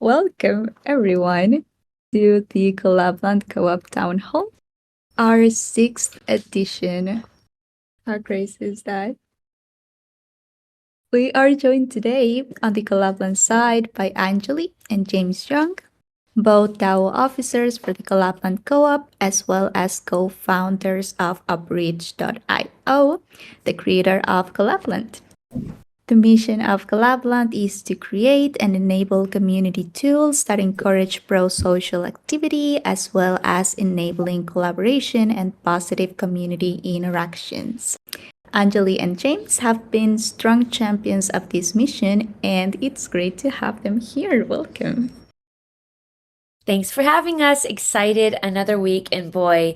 Welcome, everyone, to the Collab.Land Co-op Town Hall, our sixth edition. How crazy is that? We are joined today on the Collab.Land side by Anjali and James Young, both DAO officers for the Collab.Land Co-op, as well as co-founders of Upbridge.io, the creator of Collab.Land. The mission of Collab.Land is to create and enable community tools that encourage pro-social activity as well as enabling collaboration and positive community interactions. Anjali and James have been strong champions of this mission, and it's great to have them here. Welcome. Thanks for having us. Excited another week, and boy,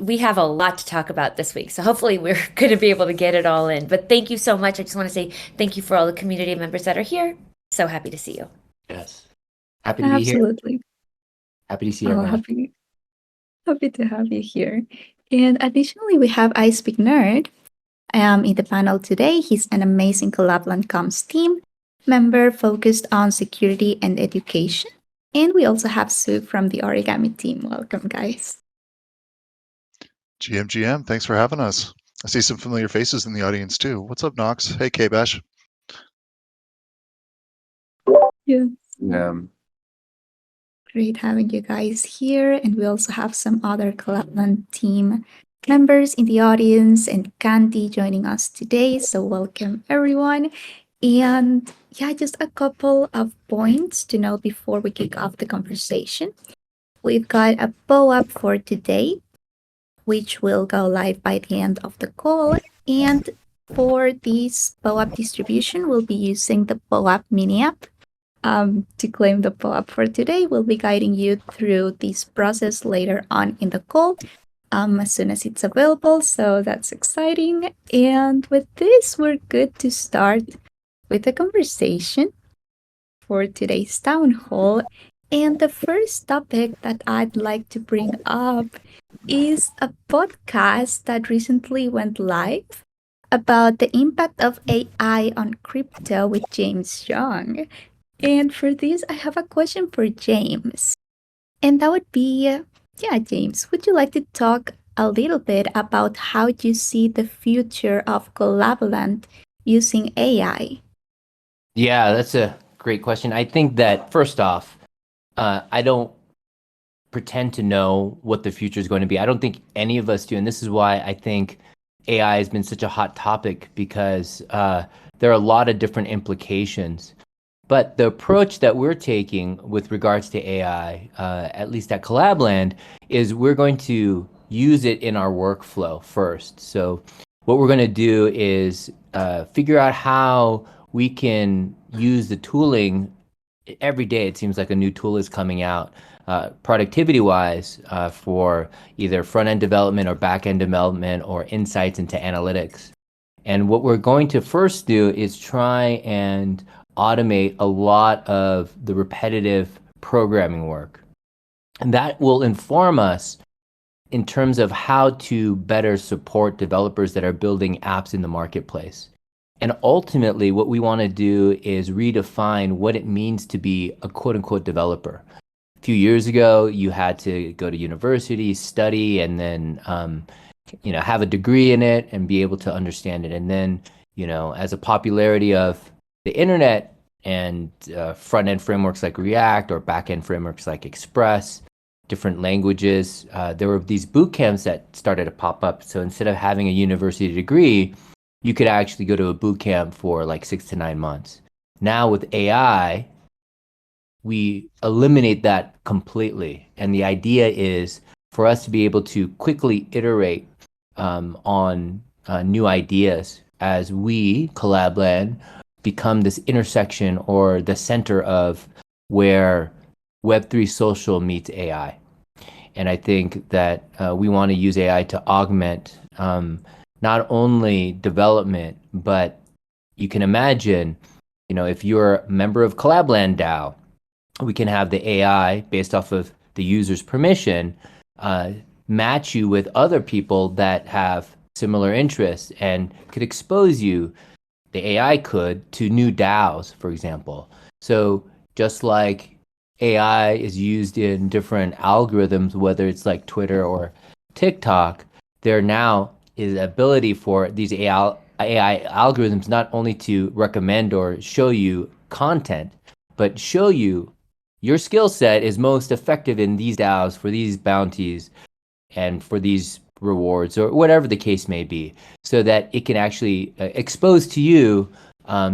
we have a lot to talk about this week. So hopefully we're going to be able to get it all in. But thank you so much. I just want to say thank you for all the community members that are here. So happy to see you. Yes. Happy to be here. Absolutely. Happy to see everyone. Happy to have you here. And additionally, we have I Speak Nerd in the panel today. He's an amazing Collab.Land Comms team member focused on security and education. And we also have Sue from the Origami team. Welcome, guys. GM, thanks for having us. I see some familiar faces in the audience too. What's up, Knox? Hey, K-Bash. Yeah. Great having you guys here. And we also have some other Collab.Land team members in the audience and Candy joining us today. So welcome, everyone. And yeah, just a couple of points to note before we kick off the conversation. We've got a POAP for today, which will go live by the end of the call. And for this POAP distribution, we'll be using the POAP mini app. To claim the POAP for today, we'll be guiding you through this process later on in the call as soon as it's available. So that's exciting. And with this, we're good to start with the conversation for today's town hall. And the first topic that I'd like to bring up is a podcast that recently went live about the impact of AI on crypto with James Young. And for this, I have a question for James. And that would be, James, would you like to talk a little bit about how you see the future of Collab.Land using AI? Yeah, that's a great question. I think that first off, I don't pretend to know what the future is going to be. I don't think any of us do. And this is why I think AI has been such a hot topic, because there are a lot of different implications. But the approach that we're taking with regards to AI, at least at Collab.Land, is we're going to use it in our workflow first. So what we're going to do is figure out how we can use the tooling. Every day it seems like a new tool is coming out, productivity-wise, for either front-end development or back-end development or insights into analytics. And what we're going to first do is try and automate a lot of the repetitive programming work. And that will inform us in terms of how to better support developers that are building apps in the marketplace. And ultimately, what we want to do is redefine what it means to be a quote-unquote developer. A few years ago, you had to go to university, study, and then have a degree in it and be able to understand it. And then, as a popularity of the internet and front-end frameworks like React or back-end frameworks like Express, different languages, there were these boot camps that started to pop up. So instead of having a university degree, you could actually go to a boot camp for like 6 to 9 months. Now with AI, we eliminate that completely. And the idea is for us to be able to quickly iterate on new ideas as we, Collab.Land, become this intersection or the center of where Web3 social meets AI. And I think that we want to use AI to augment not only development, but you can imagine, if you're a member of Collab.Land DAO, we can have the AI, based off of the user's permission, match you with other people that have similar interests and could expose you, the AI could, to new DAOs, for example. So just like AI is used in different algorithms, whether it's like Twitter or TikTok, there now is ability for these AI algorithms not only to recommend or show you content, but show you your skill set is most effective in these DAOs for these bounties and for these rewards or whatever the case may be, so that it can actually expose to you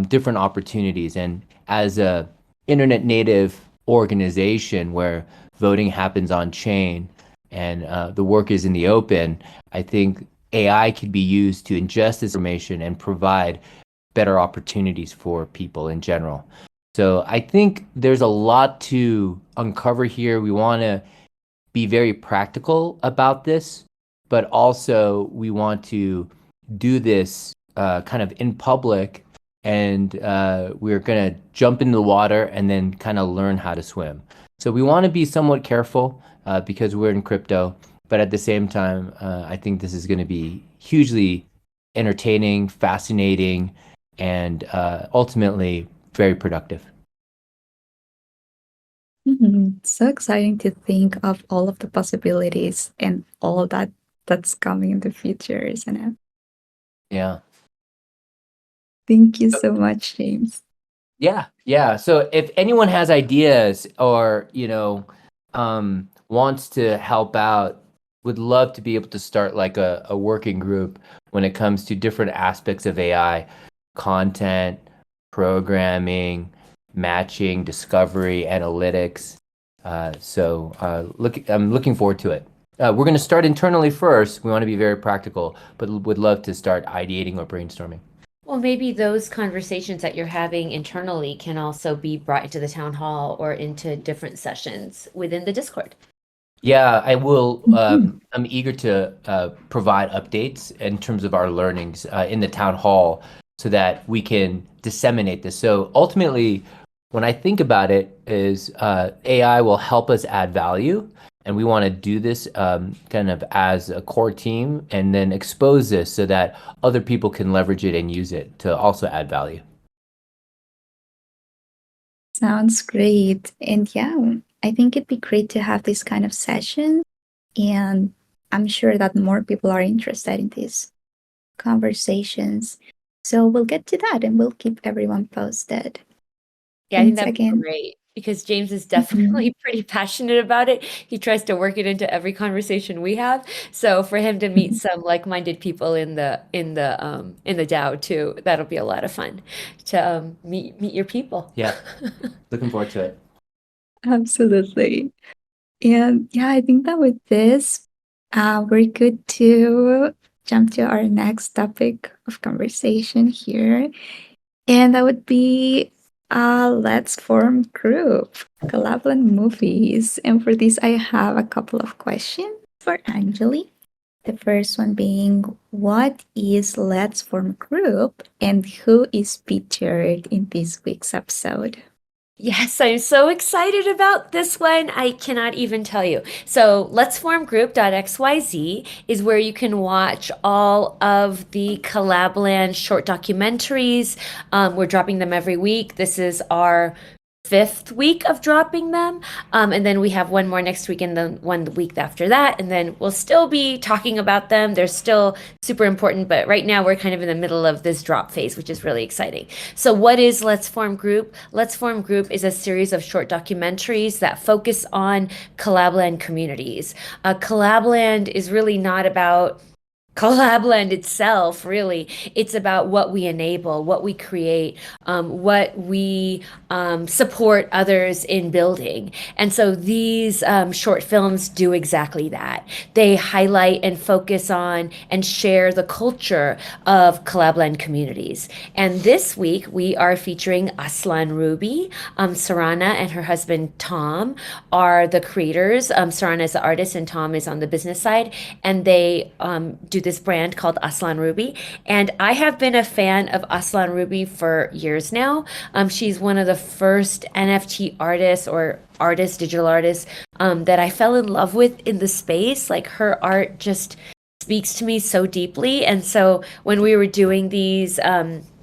different opportunities. And as a internet native organization where voting happens on chain and the work is in the open, I think AI could be used to ingest this information and provide better opportunities for people in general. So I think there's a lot to uncover here. We want to be very practical about this, but also we want to do this kind of in public, and we're going to jump in the water and then kind of learn how to swim. So we want to be somewhat careful because we're in crypto, but at the same time, I think this is going to be hugely entertaining, fascinating, and ultimately very productive. So exciting to think of all of the possibilities and all that's coming in the future, isn't it? Yeah. Thank you so much, James. Yeah. So if anyone has ideas or, wants to help out, would love to be able to start like a working group when it comes to different aspects of AI, content, programming, matching, discovery, analytics. I'm looking forward to it. We're going to start internally first. We want to be very practical, but would love to start ideating or brainstorming. Well, maybe those conversations that you're having internally can also be brought into the town hall or into different sessions within the Discord. Yeah, I will. I'm eager to provide updates in terms of our learnings in the town hall so that we can disseminate this. So ultimately, when I think about it, is AI will help us add value, and we want to do this kind of as a core team and then expose this so that other people can leverage it and use it to also add value. Sounds great. And yeah, I think it'd be great to have this kind of session. And I'm sure that more people are interested in these conversations. So we'll get to that and we'll keep everyone posted. Yeah, I think Thanks that'd be again. great because James is definitely pretty passionate about it. He tries to work it into every conversation we have. So for him to meet some like-minded people in the DAO too, that'll be a lot of fun to meet your people. Yeah, looking forward to it. Absolutely. And yeah, I think that with this, we're good to jump to our next topic of conversation here. And that would be let's form group, Collab.Land movies. And for this, I have a couple of questions for Anjali. The first one being, what is Let's Form Group and who is featured in this week's episode? Yes, I'm so excited about this one. I cannot even tell you. So, Let's Form Group.xyz is where you can watch all of the Collab.Land short documentaries. We're dropping them every week. This is our 5th week of dropping them. And then we have one more next week and then one the week after that. And then we'll still be talking about them. They're still super important, but right now we're kind of in the middle of this drop phase, which is really exciting. So what is Let's Form Group? Let's Form Group is a series of short documentaries that focus on Collab.Land communities. Collab.Land is really not about Collab.Land itself, really. It's about what we enable, what we create, what we support others in building. And so these short films do exactly that. They highlight and focus on and share the culture of Collab.Land communities. And this week we are featuring Aslan Ruby. Sarana and her husband Tom are the creators. Sarana is the artist and Tom is on the business side. And they do this brand called Aslan Ruby. And I have been a fan of Aslan Ruby for years now. She's one of the first NFT artists or digital artists that I fell in love with in the space. Like her art just speaks to me so deeply. And so when we were doing these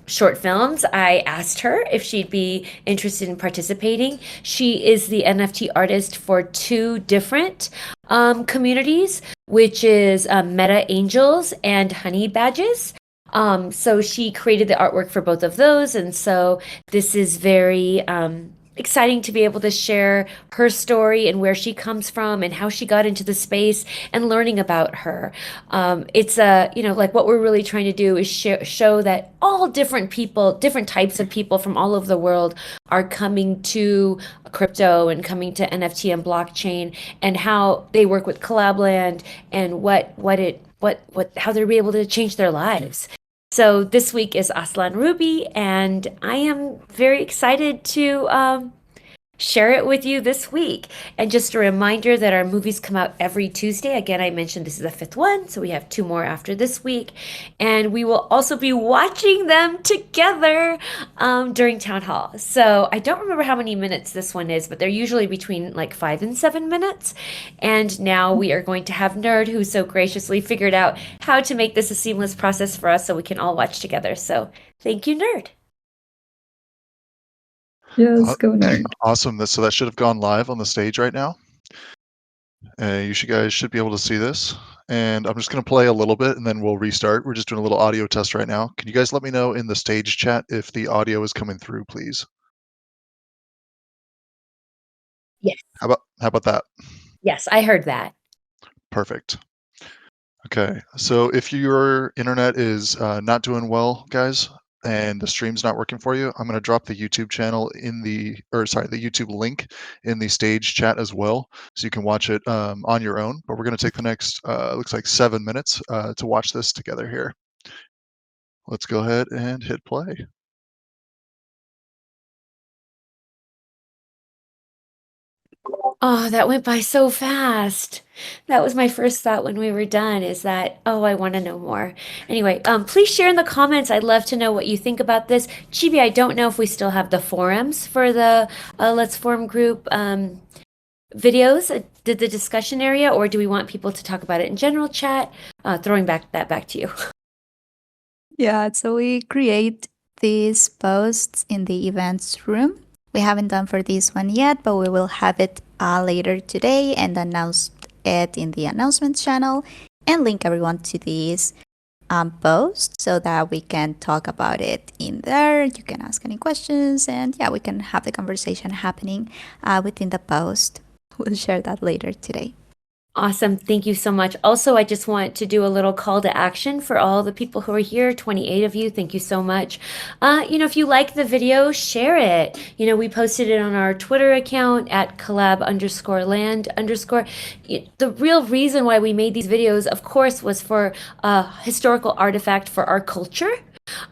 short films, I asked her if she'd be interested in participating. She is the NFT artist for two different communities, which is Meta Angels and Honey Badges. So she created the artwork for both of those, and so this is very exciting to be able to share her story and where she comes from and how she got into the space and learning about her. It's like what we're really trying to do is show that all different people, different types of people from all over the world are coming to crypto and coming to NFT and blockchain, and how they work with Collab.Land and how they're able to change their lives. So this week is Aslan Ruby, and I am very excited to share it with you this week. And just a reminder that our movies come out every Tuesday. Again, I mentioned this is the fifth one, so we have two more after this week. And we will also be watching them together during Town Hall. So I don't remember how many minutes this one is, but they're usually between like 5 and 7 minutes. And now we are going to have Nerd, who so graciously figured out how to make this a seamless process for us so we can all watch together. So thank you, Nerd. Yes, go Nerd. Awesome. So that should have gone live on the stage right now. You guys should be able to see this. And I'm just going to play a little bit and then we'll restart. We're just doing a little audio test right now. Can you guys let me know in the stage chat if the audio is coming through, please? Yes. How about that? Yes, I heard that. Perfect. Okay, so if your internet is not doing well, guys, and the stream's not working for you, I'm going to drop the YouTube channel the YouTube link in the stage chat as well, so you can watch it on your own. But we're going to take the next, looks like 7 minutes to watch this together here. Let's go ahead and hit play. Oh, that went by so fast. That was my first thought when we were done, is that, oh, I want to know more. Anyway, please share in the comments. I'd love to know what you think about this. Chibi, I don't know if we still have the forums for the Let's Form group videos, the discussion area, or do we want people to talk about it in general chat? Throwing that back to you. Yeah, so we create these posts in the events room. We haven't done for this one yet, but we will have it later today and announce it in the announcements channel and link everyone to these posts so that we can talk about it in there. You can ask any questions and yeah, we can have the conversation happening within the post. We'll share that later today. Awesome. Thank you so much. Also, I just want to do a little call to action for all the people who are here, 28 of you. Thank you so much. If you like the video, share it. We posted it on our Twitter account at collab_land_. The real reason why we made these videos, of course, was for a historical artifact for our culture.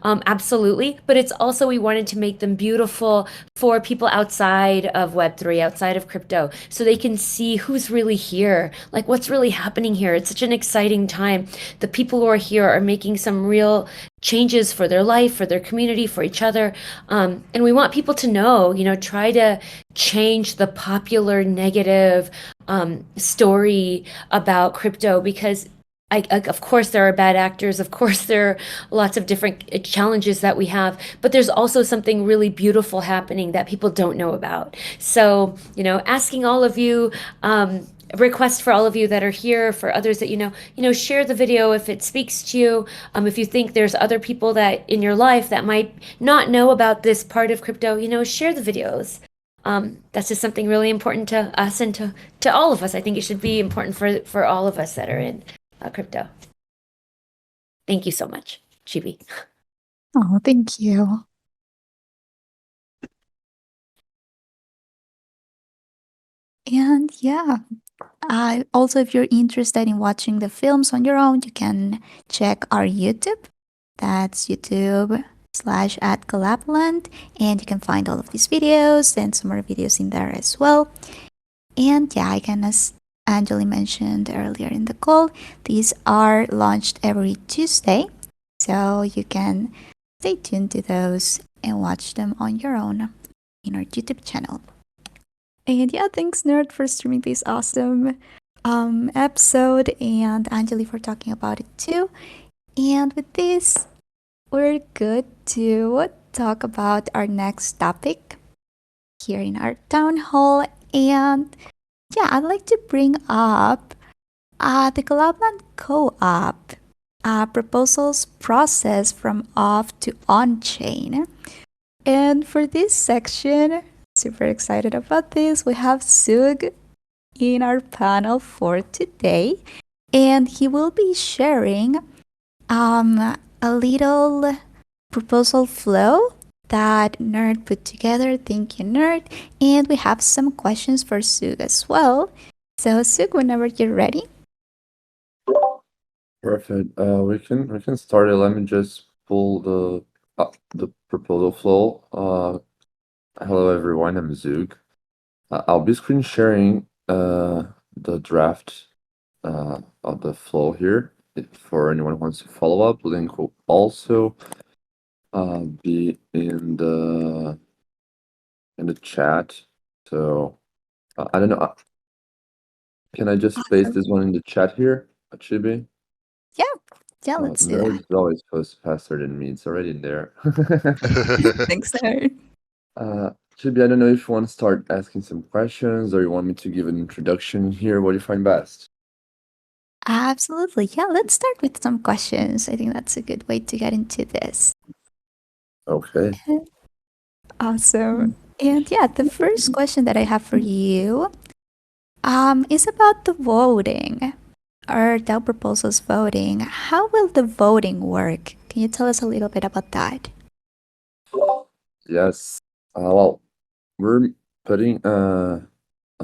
Absolutely. But it's also, we wanted to make them beautiful for people outside of Web3, outside of crypto, so they can see who's really here, like what's really happening here. It's such an exciting time. The people who are here are making some real changes for their life, for their community, for each other. And we want people to know, try to change the popular negative story about crypto, because of course, there are bad actors. Of course, there are lots of different challenges that we have, but there's also something really beautiful happening that people don't know about. So, asking all of you, request for all of you that are here, for others that share the video if it speaks to you. If you think there's other people that in your life that might not know about this part of crypto, share the videos. That's just something really important to us and to all of us. I think it should be important for all of us that are in crypto. Thank you so much, Chibi. Oh, thank you. And yeah, also, if you're interested in watching the films on your own, you can check our YouTube. That's YouTube/@Collab.Land, and you can find all of these videos and some more videos in there as well. And yeah, as Angeli mentioned earlier in the call, these are launched every Tuesday, so you can stay tuned to those and watch them on your own in our YouTube channel. And yeah, thanks Nerd for streaming this awesome episode, and Angeli for talking about it too. And with this, we're good to talk about our next topic here in our town hall. And yeah, I'd like to bring up the Collab.Land Co-op proposals process from off to on-chain. And for this section, super excited about this, we have Sug in our panel for today, and he will be sharing a little proposal flow that Nerd put together. Thank you, Nerd. And we have some questions for Sug as well. So, Sug, whenever you're ready. Perfect. We can start it. Let me just pull the proposal flow. Hello everyone, I'm Zug. I'll be screen sharing the draft of the flow here. For anyone who wants to follow up, link will also be in the chat. So I don't know. Can I just paste this one in the chat here, Chibi? Yeah, let's do Nerd that. is always faster than me. It's already in there. Thanks, Nerd. Chibi, I don't know if you want to start asking some questions or you want me to give an introduction here. What do you find best? Absolutely. Yeah, let's start with some questions. I think that's a good way to get into this. Okay. Awesome. And yeah, the first question that I have for you is about the voting or DAO proposals voting. How will the voting work? Can you tell us a little bit about that? Yes. Well, we're putting a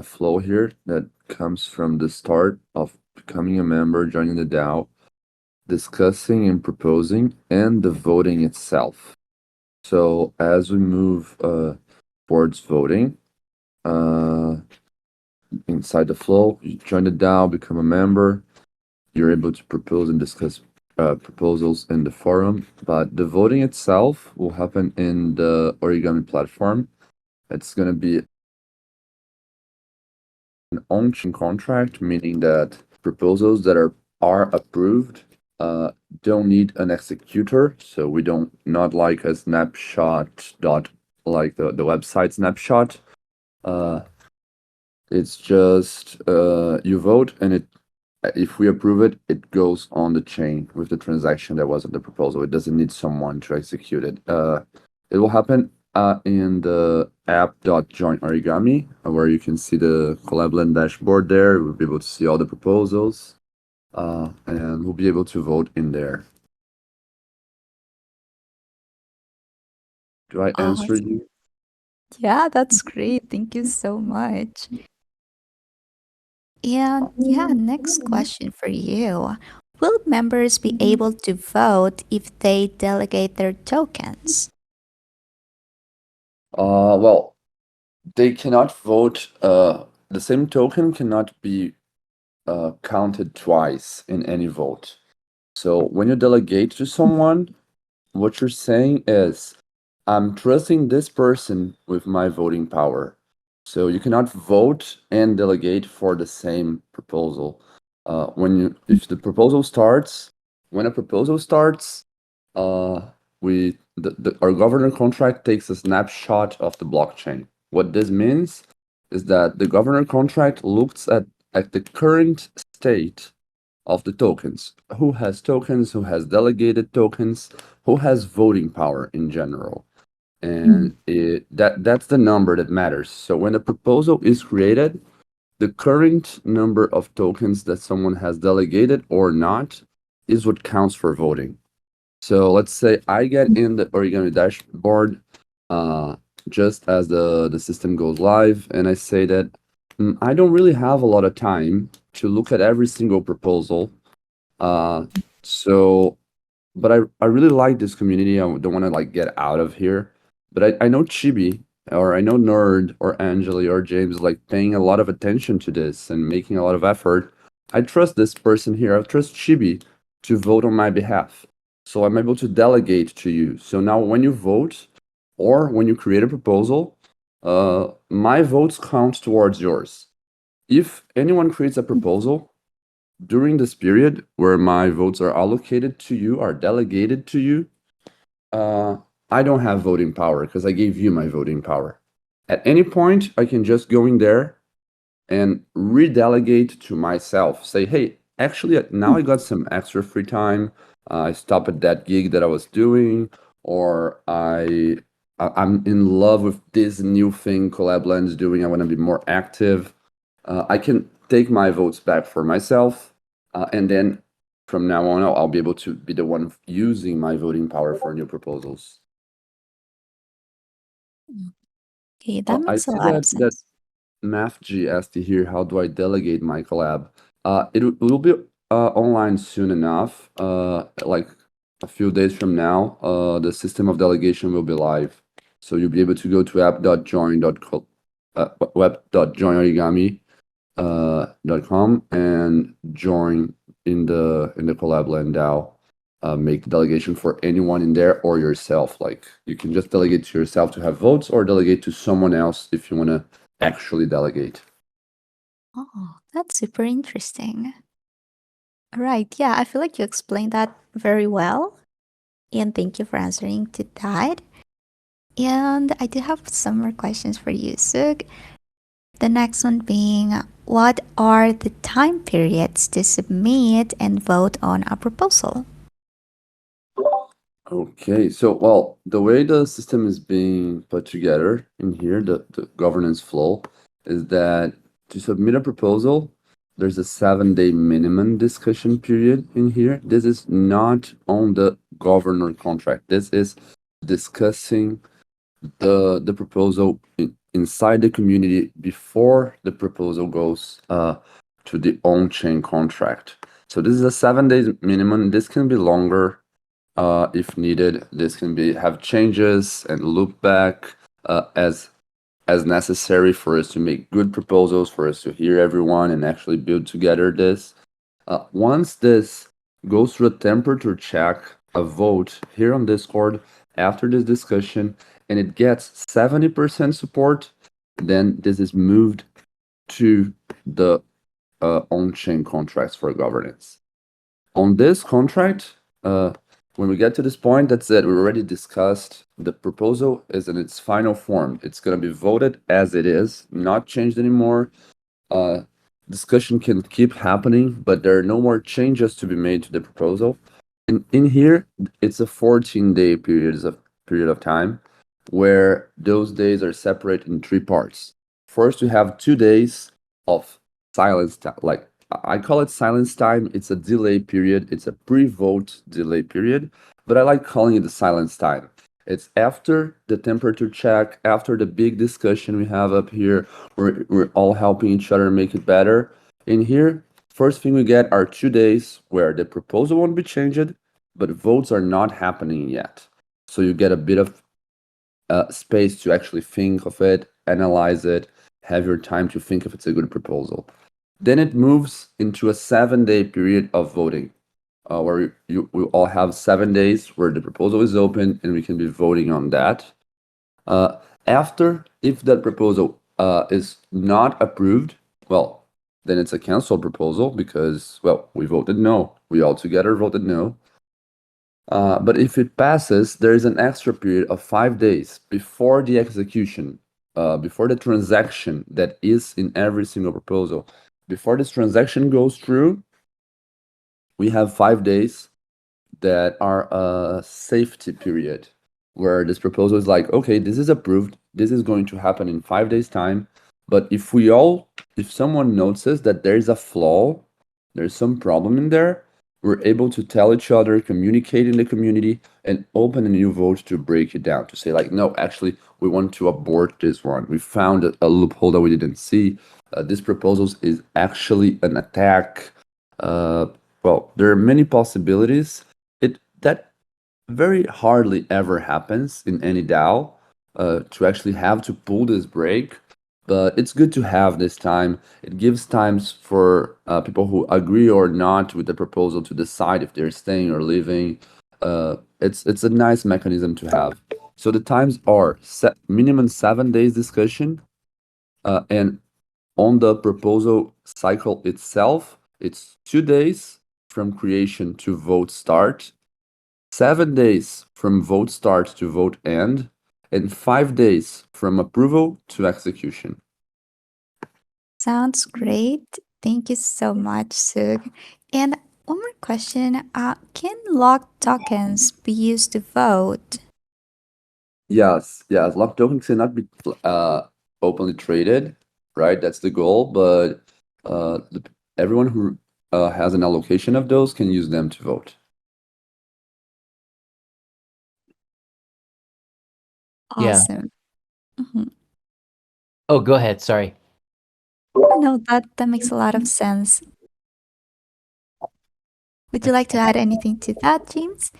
flow here that comes from the start of becoming a member, joining the DAO, discussing and proposing, and the voting itself. So as we move towards voting, inside the flow, you join the DAO, become a member, you're able to propose and discuss proposals in the forum, but the voting itself will happen in the Origami platform. It's going to be an on-chain contract, meaning that proposals that are approved don't need an executor. So we don't not like a snapshot dot like the website snapshot. It's just you vote and it if we approve it, it goes on the chain with the transaction that was in the proposal. It doesn't need someone to execute it. It will happen in the app.join origami, where you can see the Collab.Land dashboard there. We'll be able to see all the proposals, and we'll be able to vote in there. Do I answer Awesome. you? Yeah, that's great. Thank you so much. And yeah, next question for you. Will members be able to vote if they delegate their tokens? Well, they cannot vote. The same token cannot be counted twice in any vote. So when you delegate to someone, what you're saying is, I'm trusting this person with my voting power. So you cannot vote and delegate for the same proposal. If the proposal starts, when a proposal starts, our governor contract takes a snapshot of the blockchain. What this means is that the governor contract looks at the current state of the tokens. Who has tokens, who has delegated tokens, who has voting power in general. And that's the number that matters. So when a proposal is created, the current number of tokens that someone has delegated or not is what counts for voting. So let's say I get in the Origami dashboard just as the system goes live, and I say that I don't really have a lot of time to look at every single proposal. But I really like this community. I don't want to like get out of here. But I know Chibi or I know Nerd or Angeli or James like paying a lot of attention to this and making a lot of effort. I trust this person here. I trust Chibi to vote on my behalf. So I'm able to delegate to you. So now when you vote or when you create a proposal, my votes count towards yours. If anyone creates a proposal during this period where my votes are allocated to you, are delegated to you, I don't have voting power because I gave you my voting power. At any point, I can just go in there and redelegate to myself. Say, hey, actually, now I got some extra free time. I stopped at that gig that I was doing, or I'm in love with this new thing Collab.Land is doing. I want to be more active. I can take my votes back for myself, and then from now on, I'll be able to be the one using my voting power for new proposals. Okay, that I makes a see lot of that sense. MathG asked here, how do I delegate my collab? It will be online soon enough. Like a few days from now, the system of delegation will be live. So you'll be able to go to web.join.com and join in the Collab.Land DAO. Make the delegation for anyone in there or yourself. Like you can just delegate to yourself to have votes, or delegate to someone else if you want to actually delegate. Oh, that's super interesting. All right. Yeah, I feel like you explained that very well. And thank you for answering to that. And I do have some more questions for you, Sug. The next one being, what are the time periods to submit and vote on a proposal? Okay, so well, the way the system is being put together in here, the governance flow, is that to submit a proposal, there's a 7-day minimum discussion period in here. This is not on the governor contract. This is discussing the proposal inside the community before the proposal goes to the on-chain contract. So this is a 7 days minimum. This can be longer if needed. This can be have changes and loop back as necessary for us to make good proposals, for us to hear everyone and actually build together this. Once this goes through a temperature check, a vote here on Discord after this discussion, and it gets 70% support, then this is moved to the on-chain contracts for governance. On this contract, when we get to this point, that's it. We already discussed. The proposal is in its final form. It's going to be voted as it is, not changed anymore. Discussion can keep happening, but there are no more changes to be made to the proposal. And in here, it's a 14-day period of time, where those days are separated in 3 parts. First, we have 2 days of silence time. Like I call it silence time. It's a delay period. It's a pre-vote delay period, but I like calling it the silence time. It's after the temperature check, after the big discussion we have up here. We're all helping each other make it better. In here, first thing we get are 2 days where the proposal won't be changed, but votes are not happening yet. So you get a bit of space to actually think of it, analyze it, have your time to think if it's a good proposal. Then it moves into a 7-day period of voting, where we all have 7 days where the proposal is open and we can be voting on that. After, if that proposal is not approved, well, then it's a canceled proposal because, well, we voted no. We all together voted no. But if it passes, there is an extra period of 5 days before the execution, before the transaction that is in every single proposal. Before this transaction goes through, we have 5 days that are a safety period, where this proposal is like, okay, this is approved. This is going to happen in 5 days' time. But if someone notices that there's a flaw, there's some problem in there, we're able to tell each other, communicate in the community, and open a new vote to break it down, to say like, no, actually, we want to abort this one. We found a loophole that we didn't see. This proposal is actually an attack. Well, there are many possibilities. That very hardly ever happens in any DAO, to actually have to pull this break. But it's good to have this time. It gives times for people who agree or not with the proposal to decide if they're staying or leaving. It's a nice mechanism to have. So the times are minimum 7 days discussion, and on the proposal cycle itself, it's 2 days from creation to vote start. 7 days from vote start to vote end, and 5 days from approval to execution. Sounds great. Thank you so much, Sug. And one more question. Can locked tokens be used to vote? Yes, locked tokens cannot be openly traded, right? That's the goal, but everyone who has an allocation of those can use them to vote. Yeah. Awesome. Mhm. Oh, go ahead. Sorry. No, that makes a lot of sense. Would you like to add anything to that, James?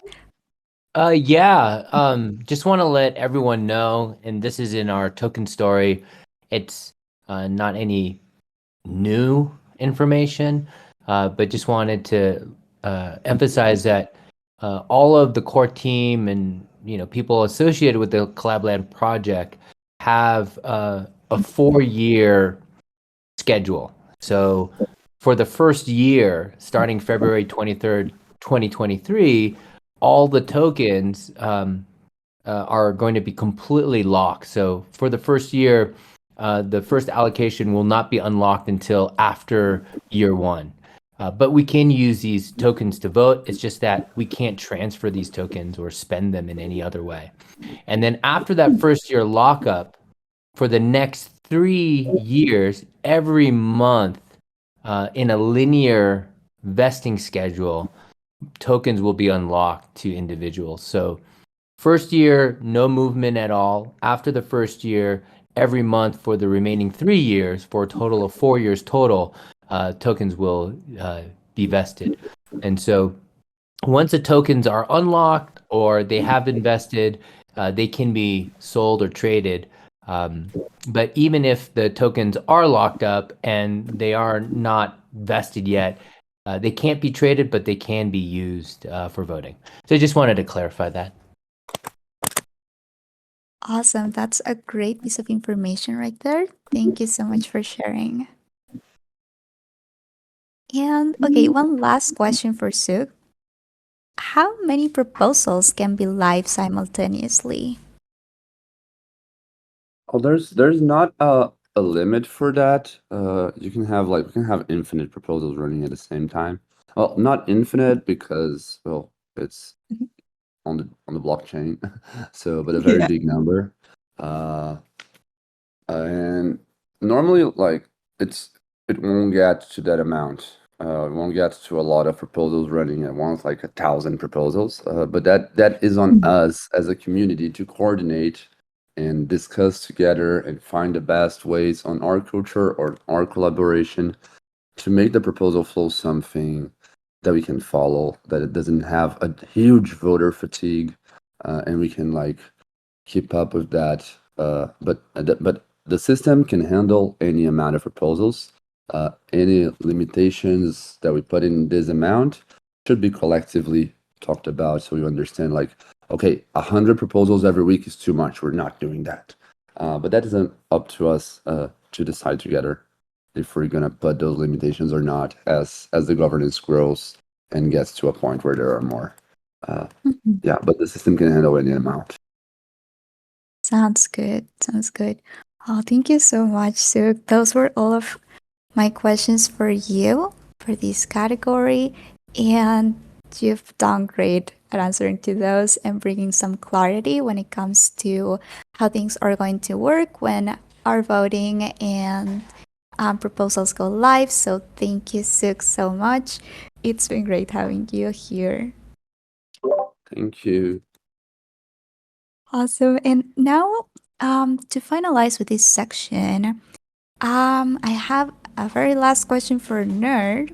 Yeah. Just want to let everyone know, and this is in our token story. It's not any new information, but just wanted to emphasize that all of the core team and people associated with the Collab.Land project have a 4-year schedule. So for the first year, starting February 23rd, 2023, all the tokens are going to be completely locked. So for the first year, the first allocation will not be unlocked until after year 1. But we can use these tokens to vote. It's just that we can't transfer these tokens or spend them in any other way. And then after that first year lockup, for the next 3 years, every month, in a linear vesting schedule, tokens will be unlocked to individuals. So first year, no movement at all. After the first year, every month for the remaining 3 years, for a total of 4 years total, tokens will be vested. And so once the tokens are unlocked or they have invested, they can be sold or traded. But even if the tokens are locked up and they are not vested yet, they can't be traded, but they can be used for voting. So I just wanted to clarify that. Awesome. That's a great piece of information right there. Thank you so much for sharing. And okay, one last question for Suk. How many proposals can be live simultaneously? Oh, there's not a limit for that. You can have infinite proposals running at the same time. Well, not infinite because it's Mhm. on the blockchain, so but a very Yeah. big number. And normally it won't get to that amount. It won't get to a lot of proposals running at once, like 1,000 proposals. But that is on us as a community to coordinate and discuss together and find the best ways on our culture or our collaboration to make the proposal flow something that we can follow, that it doesn't have a huge voter fatigue, and we can keep up with that. But the system can handle any amount of proposals. Any limitations that we put in this amount should be collectively talked about, so we understand okay, 100 proposals every week is too much. We're not doing that. But that isn't up to us to decide together if we're gonna put those limitations or not as the governance grows and gets to a point where there are more. Mhm. Yeah, but the system can handle any amount. Sounds good. Sounds good. Oh, thank you so much, Suk. Those were all of my questions for you for this category. And you've done great at answering to those and bringing some clarity when it comes to how things are going to work when our voting and proposals go live. So thank you, Suk, so much. It's been great having you here. Thank you. Awesome. And now, to finalize with this section, I have a very last question for Nerd.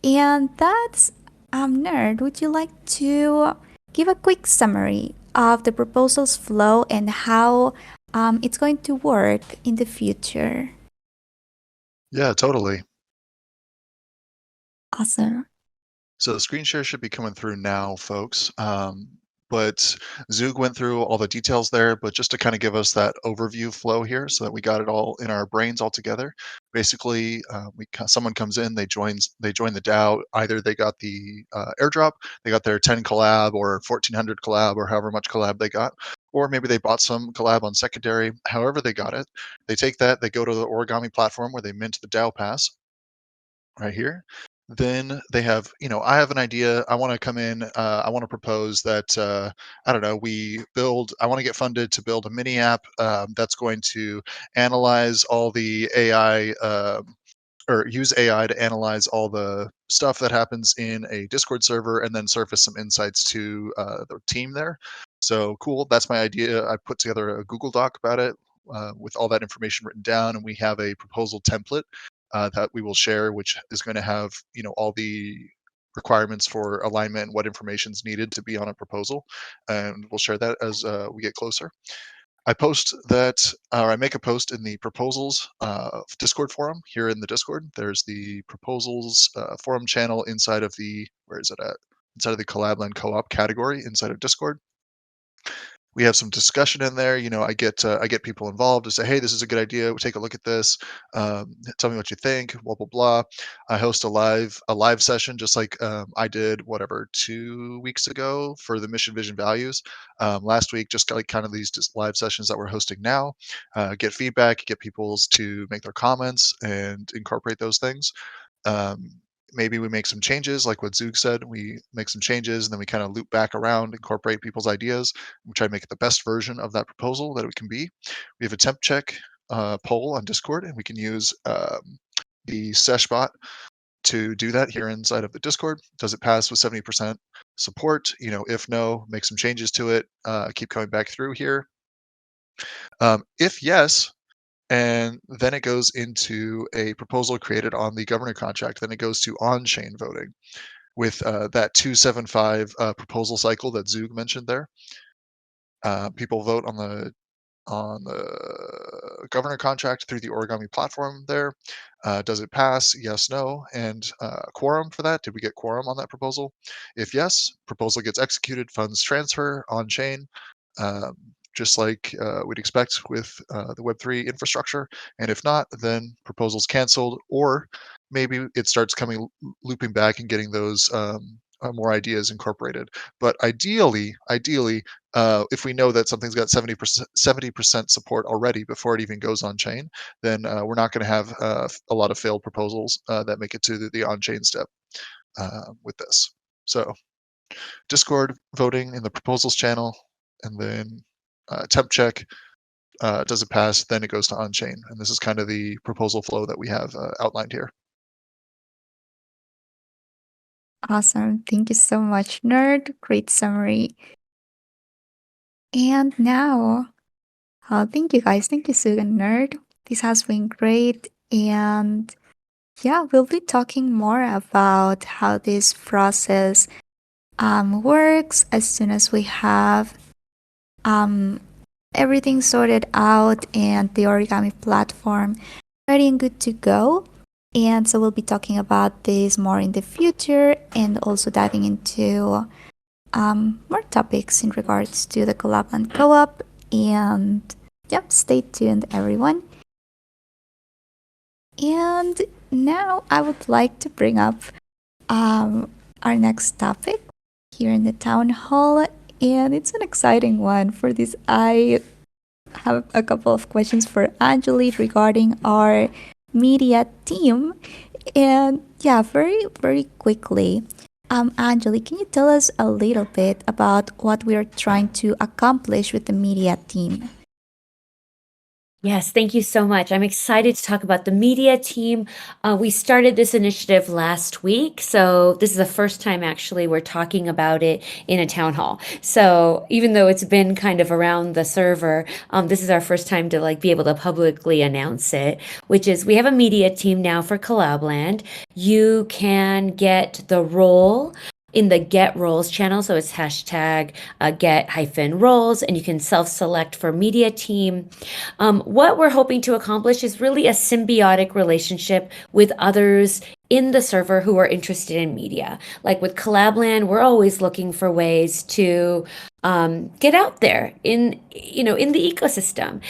And that's, Nerd, would you like to give a quick summary of the proposal's flow and how it's going to work in the future? Yeah, totally. Awesome. So the screen share should be coming through now, folks. But Zug went through all the details there, but just to kind of give us that overview flow here so that we got it all in our brains all together. Basically, someone comes in, they join the DAO. Either they got the airdrop, they got their 10 collab or 1400 collab or however much collab they got, or maybe they bought some collab on secondary. However they got it, they take that, they go to the origami platform where they mint the DAO pass right here. Then they have, I have an idea. I want to come in. I want to propose that, I don't know, I want to get funded to build a mini app that's going to analyze all the AI or use AI to analyze all the stuff that happens in a Discord server and then surface some insights to the team there. So cool. That's my idea. I put together a Google Doc about it with all that information written down, and we have a proposal template that we will share, which is going to have all the requirements for alignment and what information is needed to be on a proposal, and we'll share that as we get closer. I post that, or I make a post in the proposals Discord forum here in the Discord. There's the proposals forum channel inside of the, where is it at? Inside of the Collab.Land co-op category inside of Discord. We have some discussion in there. I get people involved to say, hey, this is a good idea. Take a look at this. Tell me what you think. Blah blah blah. I host a live session, just like I did 2 weeks ago for the mission, vision, values. Last week, just like kind of these just live sessions that we're hosting now. Get feedback, get people's to make their comments and incorporate those things. Maybe we make some changes, like what Zug said. We make some changes, and then we kind of loop back around, incorporate people's ideas. We try to make it the best version of that proposal that it can be. We have a temp check poll on Discord, and we can use the Seshbot to do that here inside of the Discord. Does it pass with 70% support? If no, make some changes to it. Keep coming back through here. If yes, and then it goes into a proposal created on the governor contract. Then it goes to on-chain voting with that 275 proposal cycle that Zug mentioned there. People vote on the governor contract through the origami platform there. Does it pass? Yes, no. And quorum for that. Did we get quorum on that proposal? If yes, proposal gets executed, funds transfer on chain. Just like we'd expect with the Web3 infrastructure. And if not, then proposal's canceled, or maybe it starts looping back and getting those more ideas incorporated. But ideally, if we know that something's got 70% support already before it even goes on chain, then we're not going to have a lot of failed proposals that make it to the on-chain step with this. So Discord voting in the proposals channel, and then temp check, does it pass, then it goes to on-chain. And this is kind of the proposal flow that we have outlined here. Awesome. Thank you so much, Nerd. Great summary. And now, thank you guys. Thank you, Sue and Nerd. This has been great. And yeah, we'll be talking more about how this process works as soon as we have everything sorted out and the origami platform ready and good to go. And so we'll be talking about this more in the future, and also diving into more topics in regards to the Collab.Land co-op. And yep, stay tuned, everyone. And now I would like to bring up our next topic here in the town hall, and it's an exciting one. For this, I have a couple of questions for Anjali regarding our media team. And yeah, very, very quickly, Anjali, can you tell us a little bit about what we are trying to accomplish with the media team? Yes, thank you so much. I'm excited to talk about the media team. We started this initiative last week, so this is the first time actually we're talking about it in a town hall. So even though it's been kind of around the server, this is our first time to be able to publicly announce it, which is we have a media team now for Collab.Land. You can get the role in the Get Roles channel, so it's hashtag get-roles, and you can self-select for media team. What we're hoping to accomplish is really a symbiotic relationship with others in the server who are interested in media. Like with Collab.Land, we're always looking for ways to get out there in the ecosystem.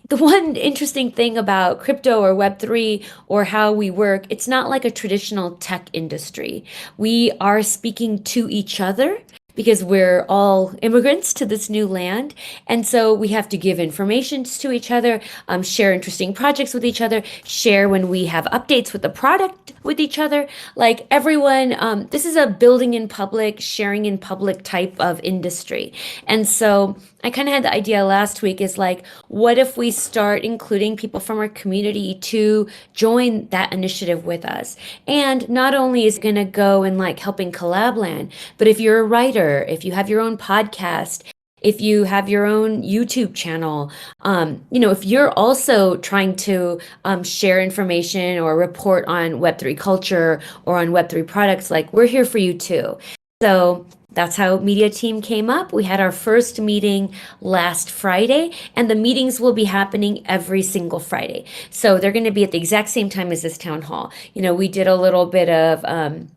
the one interesting thing about crypto or Web3 or how we work, it's not like a traditional tech industry. We are speaking to each other because we're all immigrants to this new land. And so we have to give information to each other, share interesting projects with each other, share when we have updates with the product with each other. Like everyone, this is a building in public, sharing in public type of industry. And so I kind of had the idea last week is like, what if we start including people from our community to join that initiative with us? And not only is it going to go in like helping Collab.Land, but if you're a writer, if you have your own podcast, if you have your own YouTube channel, if you're also trying to share information or report on Web3 culture or on Web3 products, like we're here for you too. So that's how Media Team came up. We had our first meeting last Friday, and the meetings will be happening every single Friday. So they're going to be at the exact same time as this town hall. We did a little bit of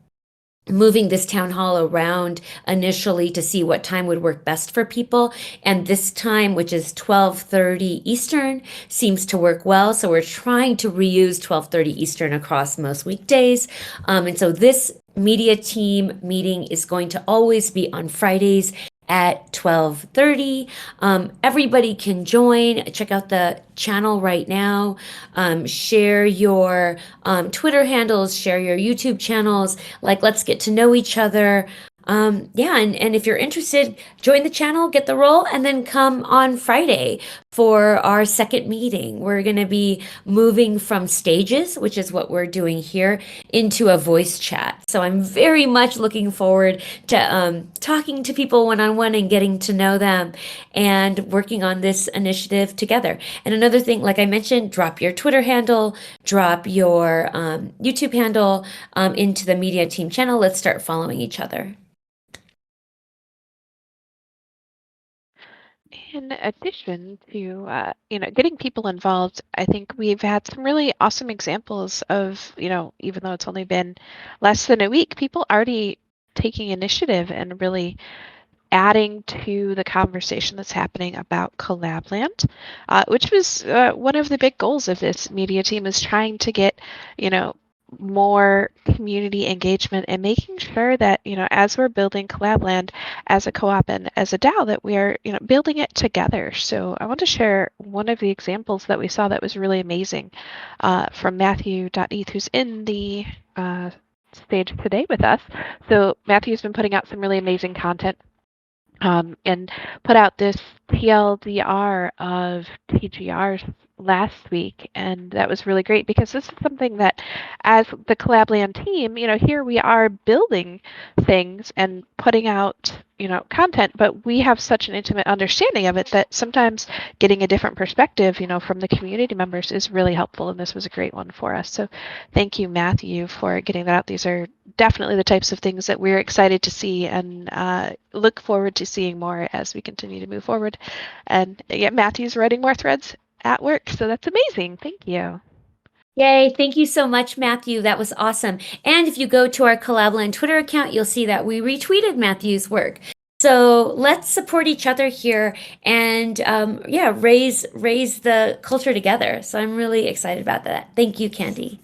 moving this town hall around initially to see what time would work best for people, and this time, which is 12:30 Eastern, seems to work well. So we're trying to reuse 12:30 Eastern across most weekdays, and so this media team meeting is going to always be on Fridays at 12:30. Everybody can join. Check out the channel right now. Share your Twitter handles, share your YouTube channels. Like, let's get to know each other. And if you're interested, join the channel, get the role, and then come on Friday for our second meeting. We're going to be moving from stages, which is what we're doing here, into a voice chat. So I'm very much looking forward to talking to people one-on-one and getting to know them and working on this initiative together. And another thing, like I mentioned, drop your Twitter handle, drop your YouTube handle into the Media Team channel. Let's start following each other. In addition to getting people involved, I think we've had some really awesome examples of, even though it's only been less than a week, people already taking initiative and really adding to the conversation that's happening about Collab.Land, which was one of the big goals of this media team, is trying to get, more community engagement and making sure that, as we're building Collab.Land as a co-op and as a DAO, that we are, building it together. So I want to share one of the examples that we saw that was really amazing from Matthew.eth, who's in the stage today with us. So Matthew's been putting out some really amazing content and put out this TLDR of TGRs last week, and that was really great because this is something that, as the Collab.Land team, here we are building things and putting out content, but we have such an intimate understanding of it that sometimes getting a different perspective from the community members is really helpful, and this was a great one for us. So thank you, Matthew, for getting that out. These are definitely the types of things that we're excited to see and look forward to seeing more as we continue to move forward. And yeah, Matthew's writing more threads at work, so that's amazing. Thank you. Yay, thank you so much, Matthew. That was awesome. And if you go to our Collab.Land Twitter account, you'll see that we retweeted Matthew's work. So let's support each other here and raise the culture together. So I'm really excited about that. Thank you, Candy.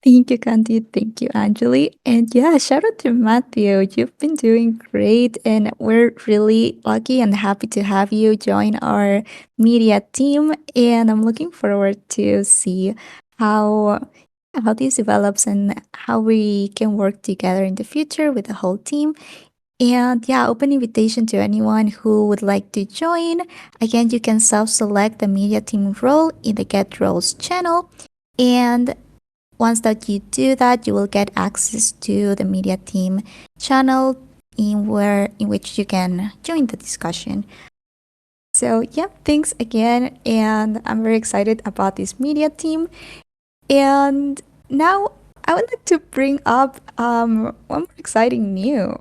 Thank you, Candy. Thank you, Anjali. And yeah, shout out to Matthew. You've been doing great, and we're really lucky and happy to have you join our media team. And I'm looking forward to see how this develops and how we can work together in the future with the whole team. And yeah, open invitation to anyone who would like to join. Again, you can self-select the media team role in the Get Roles channel. And once that you do that, you will get access to the media team channel in which you can join the discussion. So yeah, thanks again, and I'm very excited about this media team. And now I would like to bring up one more exciting news,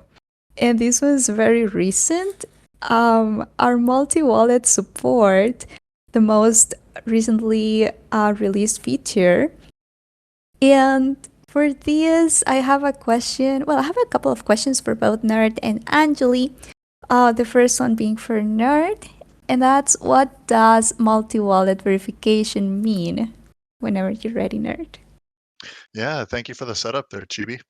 and this was very recent. Our multi-wallet support, the most recently released feature. And for this, I have a question. Well, I have a couple of questions for both Nerd and Anjali. The first one being for Nerd. And that's what does multi-wallet verification mean? Whenever you're ready, nerd. Yeah, thank you for the setup there, Chibi.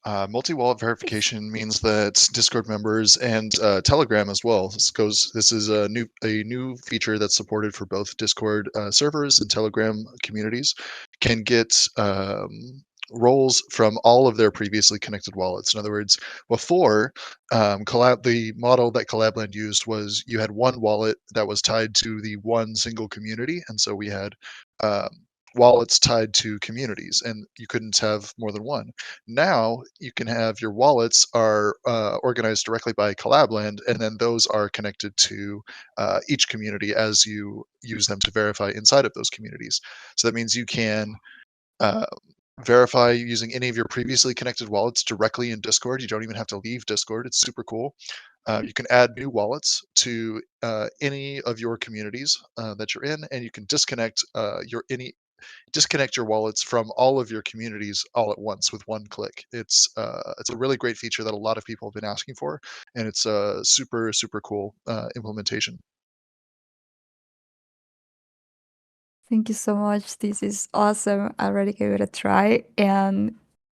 Multi-wallet verification means that Discord members and Telegram as well. This is a new feature that's supported for both Discord servers and Telegram communities. Can get roles from all of their previously connected wallets. In other words, before the model that Collab.Land used was you had one wallet that was tied to the one single community, and so we had wallets tied to communities, and you couldn't have more than one. Now you can have your wallets are organized directly by Collab.Land, and then those are connected to each community as you use them to verify inside of those communities. So that means you can verify using any of your previously connected wallets directly in Discord. You don't even have to leave Discord. It's super cool. You can add new wallets to any of your communities that you're in, and you can disconnect your wallets from all of your communities all at once with one click. It's a really great feature that a lot of people have been asking for, and it's a super cool implementation. Thank you so much. This is awesome. I already gave it a try, and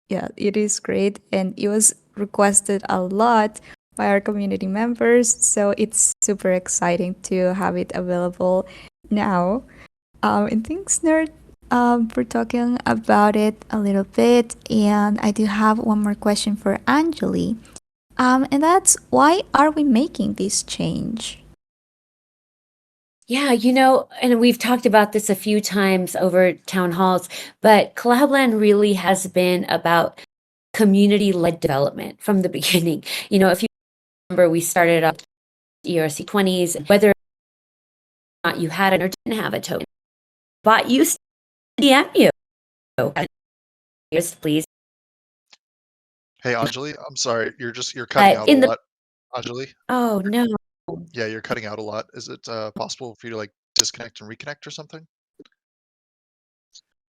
yeah, it is great. And it was requested a lot by our community members, so it's super exciting to have it available now. And thanks, Nerd, for talking about it a little bit. And I do have one more question for Anjali, and that's why are we making this change? Yeah, and we've talked about this a few times over town halls, but Collab.Land really has been about community-led development from the beginning. If you remember, we started up ERC20s, whether or not you had it or didn't have a token, bot used to DM you. Please. Hey, Anjali, I'm sorry, you're cutting out a lot. Anjali? Oh, no. Yeah, you're cutting out a lot. Is it possible for you to disconnect and reconnect or something?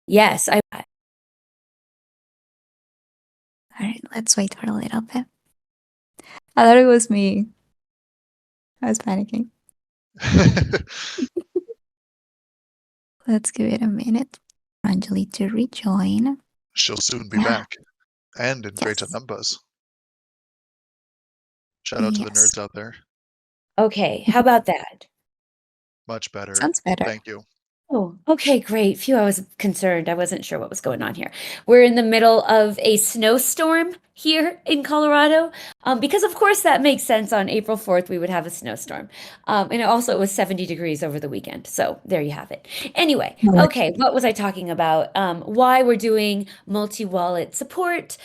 Yes, All right, let's wait for a little bit. I thought it was me. I was panicking. Let's give it a minute for Anjali to rejoin. She'll soon be back, and in greater numbers. Shout out to the nerds out there. Okay, how about that? Much better. Sounds better. Thank you. Oh, okay, great. Phew, I was concerned. I wasn't sure what was going on here. We're in the middle of a snowstorm here in Colorado, because of course that makes sense. On April 4th, we would have a snowstorm. And it was 70 degrees over the weekend. So there you have it. Anyway, okay, what was I talking about? Why we're doing multi-wallet support.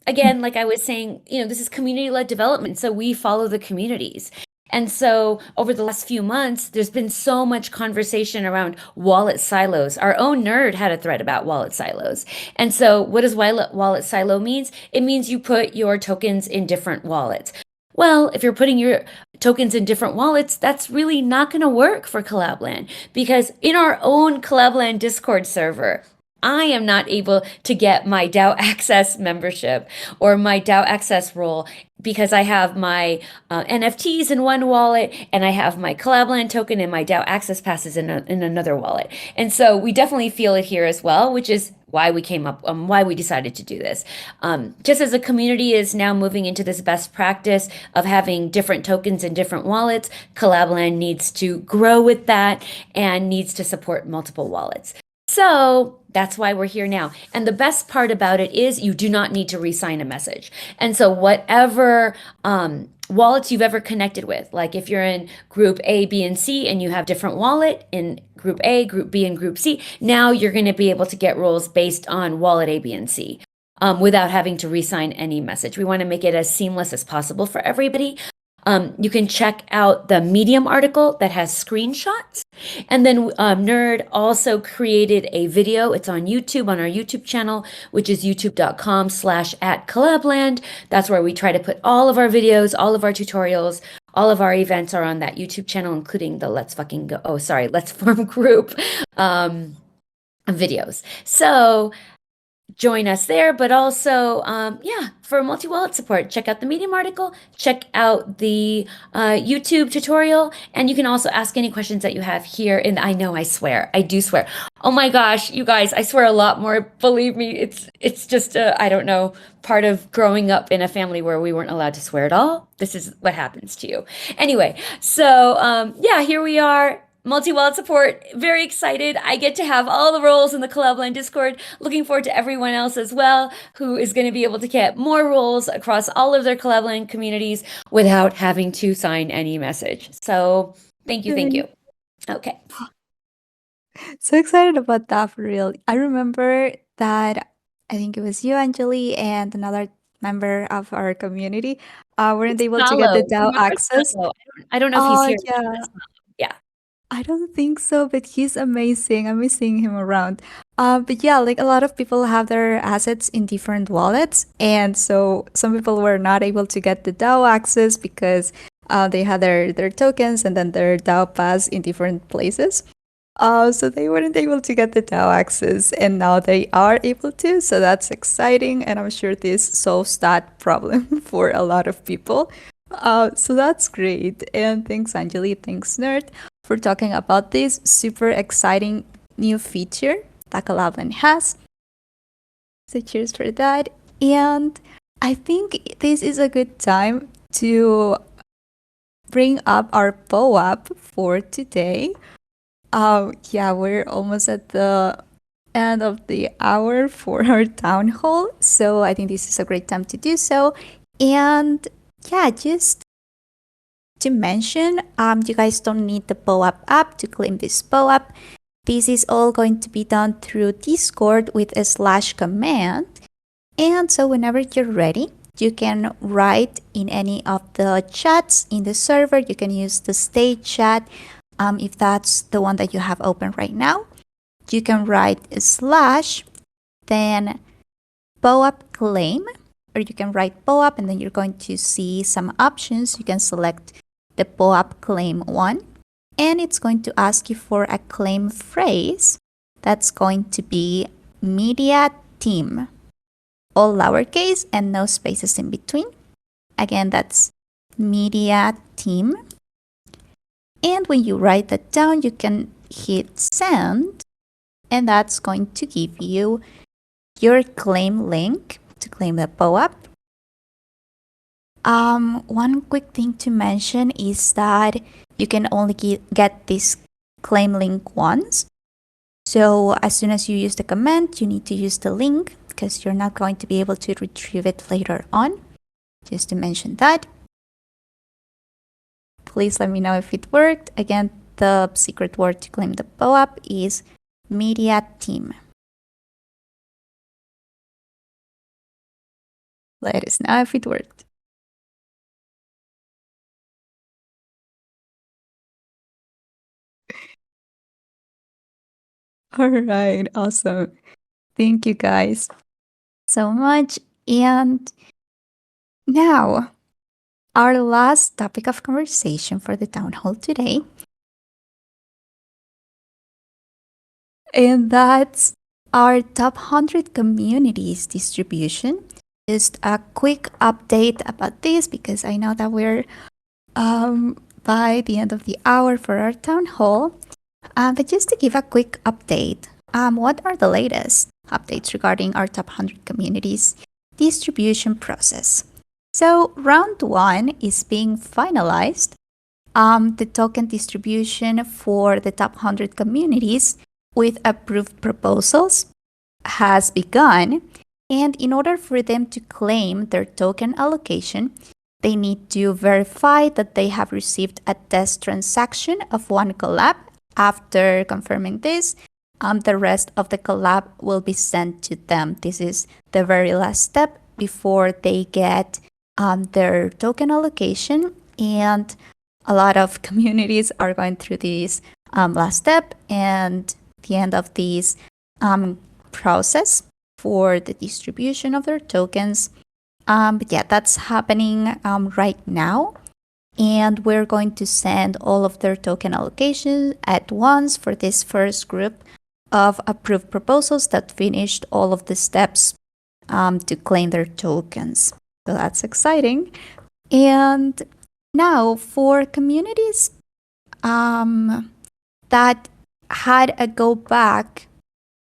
Again, like I was saying, this is community-led development, so we follow the communities. And so over the last few months, there's been so much conversation around wallet silos. Our own nerd had a thread about wallet silos. And so what does wallet silo means? It means you put your tokens in different wallets. Well, if you're putting your tokens in different wallets, that's really not going to work for Collab.Land, because in our own Collab.Land Discord server, I am not able to get my DAO Access membership or my DAO Access role because I have my NFTs in one wallet and I have my Collab.Land token and my DAO Access passes in another wallet. And so we definitely feel it here as well, which is why we came up, why we decided to do this. Just as a community is now moving into this best practice of having different tokens in different wallets, Collab.Land needs to grow with that and needs to support multiple wallets. So that's why we're here now. And the best part about it is you do not need to re-sign a message. And so whatever wallets you've ever connected with, like if you're in group A, B, and C, and you have different wallet in group A, group B, and group C, now you're going to be able to get rules based on wallet A, B, and C without having to re-sign any message. We want to make it as seamless as possible for everybody. You can check out the Medium article that has screenshots. And then Nerd also created a video. It's on YouTube, on our YouTube channel, which is youtube.com/@Collab.Land. That's where we try to put all of our videos, all of our tutorials, all of our events are on that YouTube channel, including the Let's Form group videos. So join us there, but also, for multi-wallet support, check out the Medium article, check out the YouTube tutorial, and you can also ask any questions that you have here. And I know I do swear. Oh my gosh, you guys, I swear a lot more. Believe me, it's just I don't know, part of growing up in a family where we weren't allowed to swear at all. This is what happens to you. Anyway, so here we are. Multi-wallet support, very excited. I get to have all the roles in the Collab.Land Discord. Looking forward to everyone else as well who is going to be able to get more roles across all of their Collab.Land communities without having to sign any message. So thank you. Okay. So excited about that for real. I remember that I think it was you, Anjali, and another member of our community weren't able to get the DAO access. I don't know if he's here. Yeah. I don't think so, but he's amazing. I'm missing him around. But yeah, like a lot of people have their assets in different wallets, and so some people were not able to get the DAO access because they had their tokens and then their DAO pass in different places. So they weren't able to get the DAO access, and now they are able to. So that's exciting, and I'm sure this solves that problem for a lot of people. So that's great. And thanks, Anjali. Thanks, Nerd, for talking about this super exciting new feature that Collab.Land has. So cheers for that. And I think this is a good time to bring up our POAP for today. We're almost at the end of the hour for our town hall. So I think this is a great time to do so. And yeah, just to mention, you guys don't need the POAP app to claim this POAP. This is all going to be done through Discord with a / command. And so whenever you're ready, you can write in any of the chats in the server. You can use the stage chat if that's the one that you have open right now. You can write / then POAP claim, or you can write POAP and then you're going to see some options. You can select the POAP claim one, and it's going to ask you for a claim phrase that's going to be media team, all lowercase and no spaces in between. Again, that's media team. And when you write that down, you can hit send, and that's going to give you your claim link to claim the POAP. One quick thing to mention is that you can only get this claim link once. So as soon as you use the command, you need to use the link because you're not going to be able to retrieve it later on. Just to mention that. Please let me know if it worked. Again, the secret word to claim the POAP is media team. Let us know if it worked. All right, awesome. Thank you guys so much. And now, our last topic of conversation for the town hall today. And that's our top 100 communities distribution. Just a quick update about this because I know that we're by the end of the hour for our town hall. But just to give a quick update, what are the latest updates regarding our top 100 communities distribution process? So round 1 is being finalized. The token distribution for the top 100 communities with approved proposals has begun. And in order for them to claim their token allocation, they need to verify that they have received a test transaction of one collab. After confirming this, the rest of the collab will be sent to them. This is the very last step before they get their token allocation. And a lot of communities are going through this last step and the end of this process for the distribution of their tokens. But yeah, that's happening right now. And we're going to send all of their token allocations at once for this first group of approved proposals that finished all of the steps to claim their tokens. So that's exciting. And now for communities that had a go back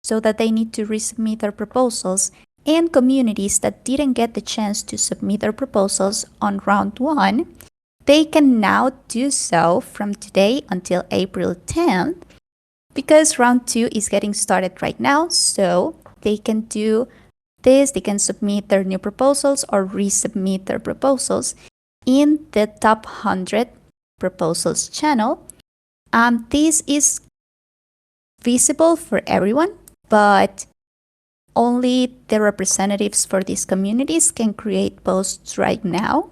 so that they need to resubmit their proposals, and communities that didn't get the chance to submit their proposals on round 1, they can now do so from today until April 10th, because round 2 is getting started right now. So they can do this, they can submit their new proposals or resubmit their proposals in the top 100 proposals channel. This is visible for everyone, but only the representatives for these communities can create posts right now.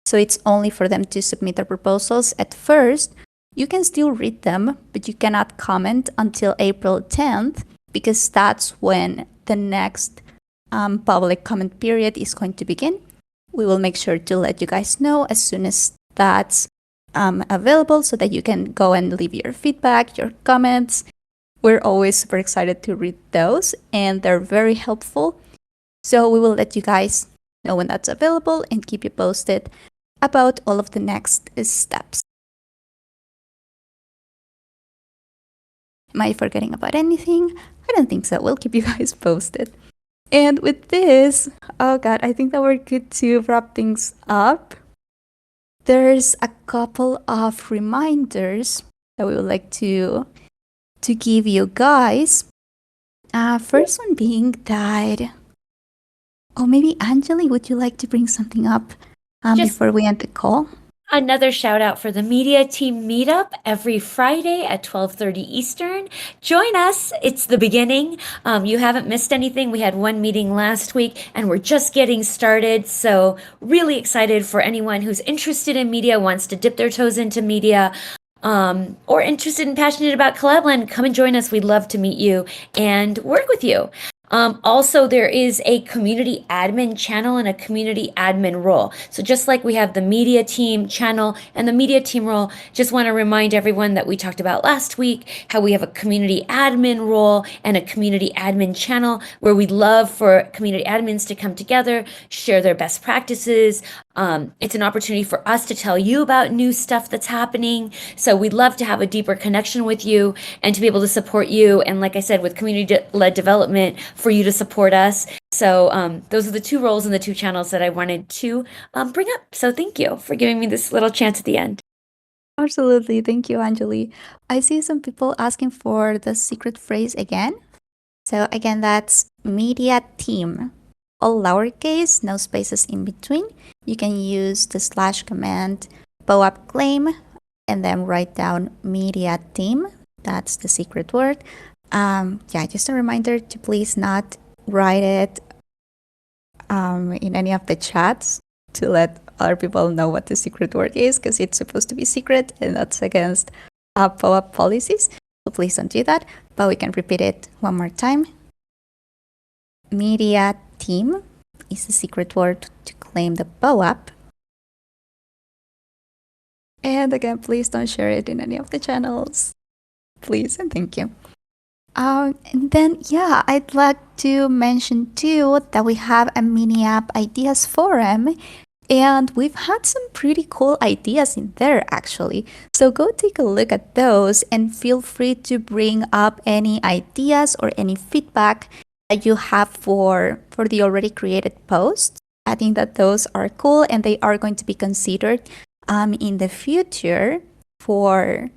So it's only for them to submit their proposals at first. You can still read them, but you cannot comment until April 10th, because that's when the next public comment period is going to begin. We will make sure to let you guys know as soon as that's available, so that you can go and leave your feedback, your comments. We're always super excited to read those, and they're very helpful. So we will let you guys know when that's available and keep you posted about all of the next steps. Am I forgetting about anything? I don't think so. We'll keep you guys posted. And with this, oh God, I think that we're good to wrap things up. There's a couple of reminders that we would like to give you guys. First one being that, maybe Anjali, would you like to bring something up before we end the call? Another shout out for the media team meetup every Friday at 12:30 Eastern. Join us. It's the beginning. You haven't missed anything. We had one meeting last week and we're just getting started. So really excited for anyone who's interested in media, wants to dip their toes into media, or interested and passionate about Collab.Land. Come and join us. We'd love to meet you and work with you. Also, there is a community admin channel and a community admin role. So just like we have the media team channel and the media team role, just want to remind everyone that we talked about last week, how we have a community admin role and a community admin channel, where we'd love for community admins to come together, share their best practices. It's an opportunity for us to tell you about new stuff that's happening. So we'd love to have a deeper connection with you and to be able to support you. And like I said, with community-led development, for you to support us. So those are the two roles and the two channels that I wanted to bring up. So thank you for giving me this little chance at the end. Absolutely. Thank you, Anjali. I see some people asking for the secret phrase again. So again, that's media team. All lowercase, no spaces in between. You can use the / command, POAP claim, and then write down media team. That's the secret word. Just a reminder to please not write it in any of the chats to let other people know what the secret word is, because it's supposed to be secret and that's against POAP policies. So please don't do that, but we can repeat it one more time. Media team is the secret word to claim the POAP. And again, please don't share it in any of the channels. Please and thank you. And then, I'd like to mention too that we have a mini app ideas forum, and we've had some pretty cool ideas in there actually. So go take a look at those and feel free to bring up any ideas or any feedback that you have for the already created posts. I think that those are cool and they are going to be considered in the future for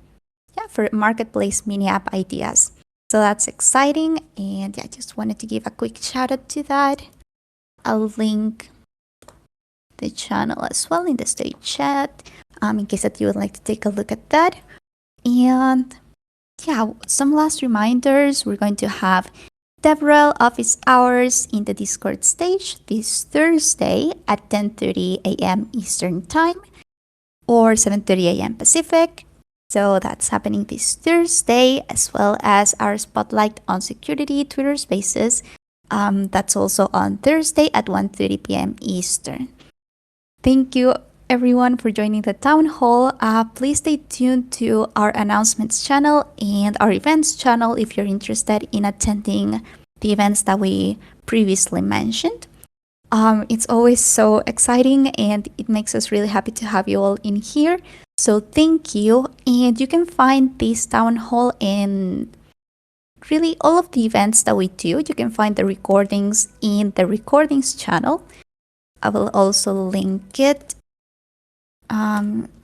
marketplace mini app ideas. So that's exciting, and I just wanted to give a quick shout out to that. I'll link the channel as well in the stage chat in case that you would like to take a look at that. And some last reminders. We're going to have several office hours in the Discord stage this Thursday at 10:30 a.m. Eastern Time or 7:30 a.m. Pacific. So that's happening this Thursday, as well as our Spotlight on Security Twitter Spaces. That's also on Thursday at 1:30 p.m. Eastern. Thank you everyone for joining the town hall. Please stay tuned to our announcements channel and our events channel if you're interested in attending the events that we previously mentioned. It's always so exciting and it makes us really happy to have you all in here. So thank you. And you can find this town hall and really all of the events that we do. You can find the recordings in the recordings channel. I will also link it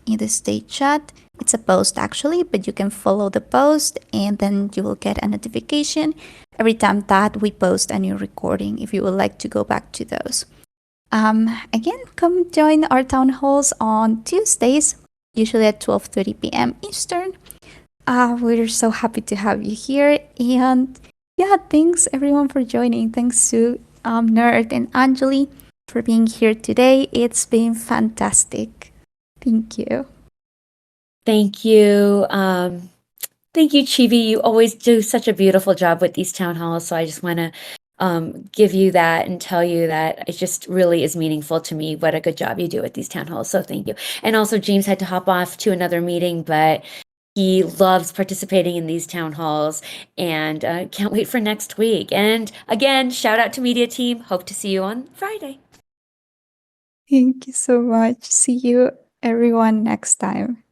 in the state chat. It's a post actually, but you can follow the post and then you will get a notification every time that we post a new recording if you would like to go back to those. Again, come join our town halls on Tuesdays, usually at 12:30 p.m. Eastern. We're so happy to have you here. And yeah, thanks everyone for joining. Thanks to Nerd and Anjali for being here today. It's been fantastic. Thank you. Thank you. Thank you, Chibi. You always do such a beautiful job with these town halls. So I just want to give you that and tell you that it just really is meaningful to me what a good job you do with these town halls. So thank you. And also, James had to hop off to another meeting, but he loves participating in these town halls and can't wait for next week. And again, shout out to Media Team. Hope to see you on Friday. Thank you so much. See you everyone next time.